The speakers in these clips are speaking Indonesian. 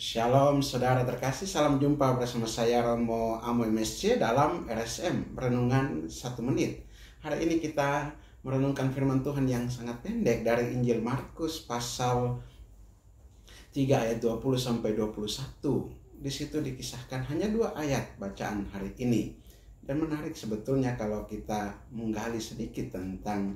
Shalom saudara terkasih, salam jumpa bersama saya Romo Amo MSC dalam RSM Renungan 1 Menit. Hari ini kita merenungkan firman Tuhan yang sangat pendek dari Injil Markus pasal 3 ayat 20 sampai 21. Di situ dikisahkan hanya 2 ayat bacaan hari ini. Dan menarik sebetulnya kalau kita menggali sedikit tentang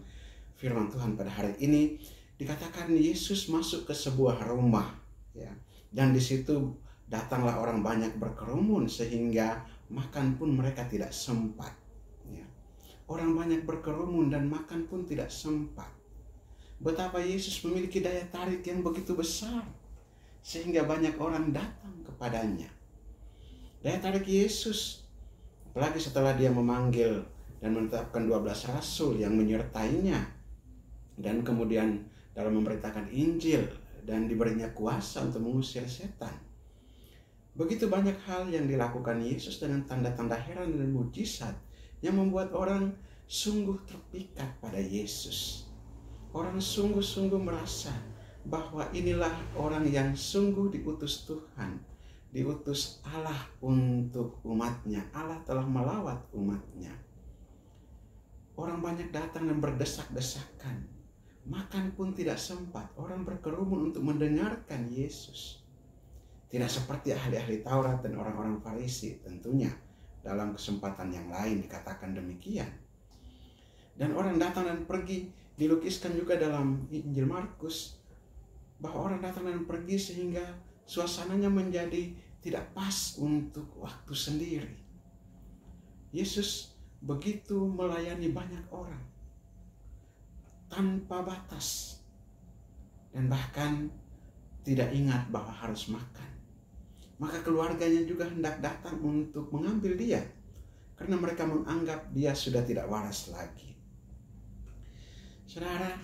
firman Tuhan pada hari ini. Dikatakan Yesus masuk ke sebuah rumah, ya. Dan di situ datanglah orang banyak berkerumun sehingga makan pun mereka tidak sempat. Ya. Orang banyak berkerumun dan makan pun tidak sempat. Betapa Yesus memiliki daya tarik yang begitu besar sehingga banyak orang datang kepadanya. Daya tarik Yesus, apalagi setelah dia memanggil dan menetapkan 12 rasul yang menyertainya, dan kemudian dalam memberitakan Injil dan diberinya kuasa untuk mengusir setan. Begitu banyak hal yang dilakukan Yesus dengan tanda-tanda heran dan mujizat yang membuat orang sungguh terpikat pada Yesus. Orang sungguh-sungguh merasa bahwa inilah orang yang sungguh diutus Tuhan, diutus Allah untuk umatnya. Allah telah melawat umatnya. Orang banyak datang dan berdesak-desakan. Makan pun tidak sempat, orang berkerumun untuk mendengarkan Yesus. Tidak seperti ahli-ahli Taurat dan orang-orang Farisi tentunya. Dalam kesempatan yang lain dikatakan demikian. Dan orang datang dan pergi, dilukiskan juga dalam Injil Markus, bahwa orang datang dan pergi sehingga suasananya menjadi tidak pas untuk waktu sendiri. Yesus begitu melayani banyak orang tanpa batas, dan bahkan tidak ingat bahwa harus makan. Maka keluarganya juga hendak datang untuk mengambil dia, karena mereka menganggap dia sudah tidak waras lagi. Saudara,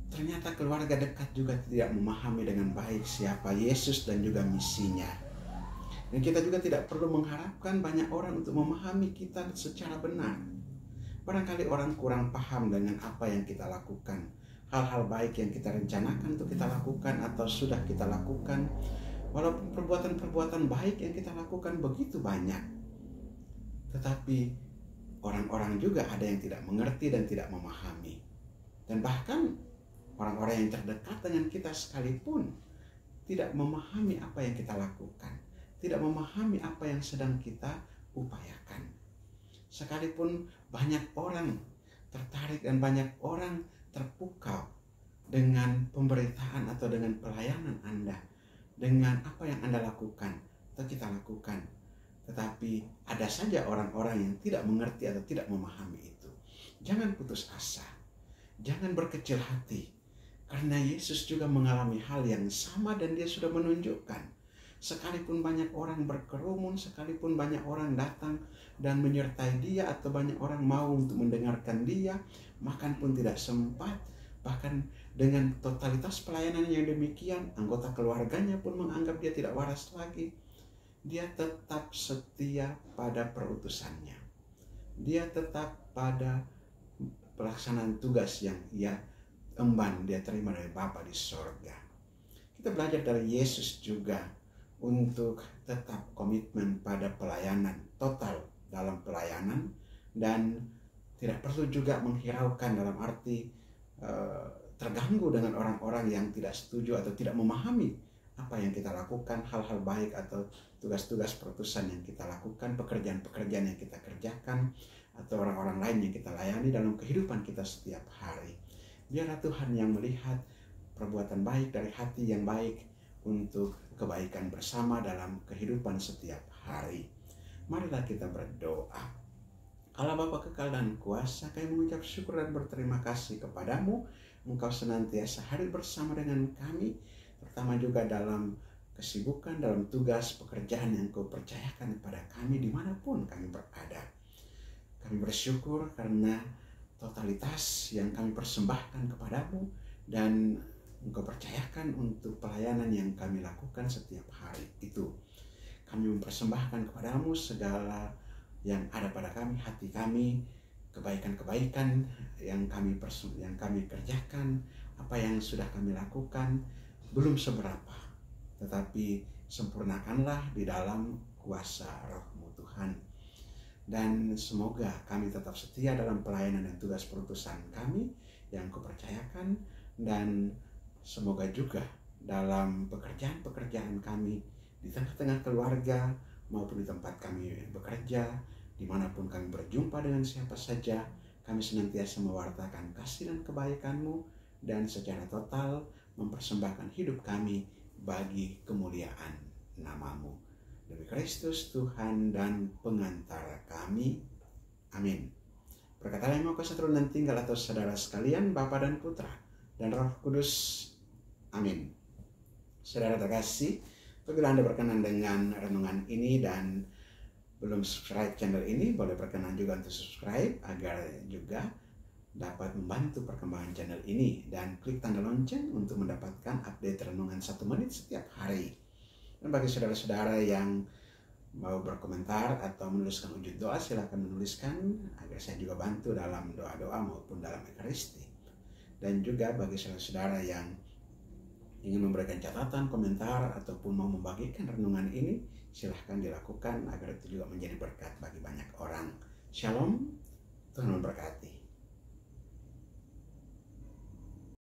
ternyata keluarga dekat juga tidak memahami dengan baik siapa Yesus dan juga misinya. Dan kita juga tidak perlu mengharapkan banyak orang untuk memahami kita secara benar. Barangkali orang kurang paham dengan apa yang kita lakukan, hal-hal baik yang kita rencanakan untuk kita lakukan atau sudah kita lakukan. Walaupun perbuatan-perbuatan baik yang kita lakukan begitu banyak, tetapi orang-orang juga ada yang tidak mengerti dan tidak memahami. Dan bahkan orang-orang yang terdekat dengan kita sekalipun tidak memahami apa yang kita lakukan, tidak memahami apa yang sedang kita upayakan. Sekalipun banyak orang tertarik dan banyak orang terpukau dengan pemberitaan atau dengan pelayanan Anda, dengan apa yang Anda lakukan atau kita lakukan, tetapi ada saja orang-orang yang tidak mengerti atau tidak memahami itu. Jangan putus asa, jangan berkecil hati, karena Yesus juga mengalami hal yang sama dan dia sudah menunjukkan. Sekalipun banyak orang berkerumun, sekalipun banyak orang datang dan menyertai dia, atau banyak orang mau untuk mendengarkan dia, makan pun tidak sempat. Bahkan dengan totalitas pelayanan yang demikian, anggota keluarganya pun menganggap dia tidak waras lagi. Dia tetap setia pada perutusannya. Dia tetap pada pelaksanaan tugas yang ia emban, dia terima dari Bapa di sorga. Kita belajar dari Yesus juga untuk tetap komitmen pada pelayanan, total dalam pelayanan, dan tidak perlu juga menghiraukan dalam arti terganggu dengan orang-orang yang tidak setuju atau tidak memahami apa yang kita lakukan, hal-hal baik atau tugas-tugas perutusan yang kita lakukan, pekerjaan-pekerjaan yang kita kerjakan, atau orang-orang lain yang kita layani dalam kehidupan kita setiap hari. Biarlah Tuhan yang melihat perbuatan baik dari hati yang baik untuk kebaikan bersama dalam kehidupan setiap hari. Marilah kita berdoa. Allah Bapa kekal dan kuasa, kami mengucap syukur dan berterima kasih kepadamu. Engkau senantiasa hadir bersama dengan kami, terutama juga dalam kesibukan, dalam tugas pekerjaan yang Kau percayakan kepada kami dimanapun kami berada. Kami bersyukur karena totalitas yang kami persembahkan kepadamu, dan Engkau percayakan untuk pelayanan yang kami lakukan setiap hari itu. Kami mempersembahkan kepadamu segala yang ada pada kami, hati kami, kebaikan-kebaikan yang kami kerjakan, apa yang sudah kami lakukan belum seberapa. tetapi sempurnakanlah di dalam kuasa Roh-Mu Tuhan. Dan semoga kami tetap setia dalam pelayanan dan tugas perutusan kami yang Kupercayakan, dan semoga juga dalam pekerjaan-pekerjaan kami di tengah-tengah keluarga maupun di tempat kami bekerja, dimanapun kami berjumpa dengan siapa saja, kami senantiasa mewartakan kasih dan kebaikan-Mu dan secara total mempersembahkan hidup kami bagi kemuliaan nama-Mu. Demi Kristus Tuhan dan pengantara kami. Amin. Perkataan yang mau turun dan tinggal atas saudara sekalian, Bapa dan Putra dan Roh Kudus. Amin. Saudara terkasih, apabila Anda berkenan dengan renungan ini dan belum subscribe channel ini, boleh berkenan juga untuk subscribe agar juga dapat membantu perkembangan channel ini, dan klik tanda lonceng untuk mendapatkan update renungan 1 menit setiap hari. Dan bagi saudara-saudara yang mau berkomentar atau menuliskan wujud doa, silakan menuliskan agar saya juga bantu dalam doa-doa maupun dalam Ekaristi. Dan juga bagi saudara-saudara yang ingin memberikan catatan, komentar, ataupun mau membagikan renungan ini, silahkan dilakukan agar itu juga menjadi berkat bagi banyak orang. Shalom, Tuhan memberkati.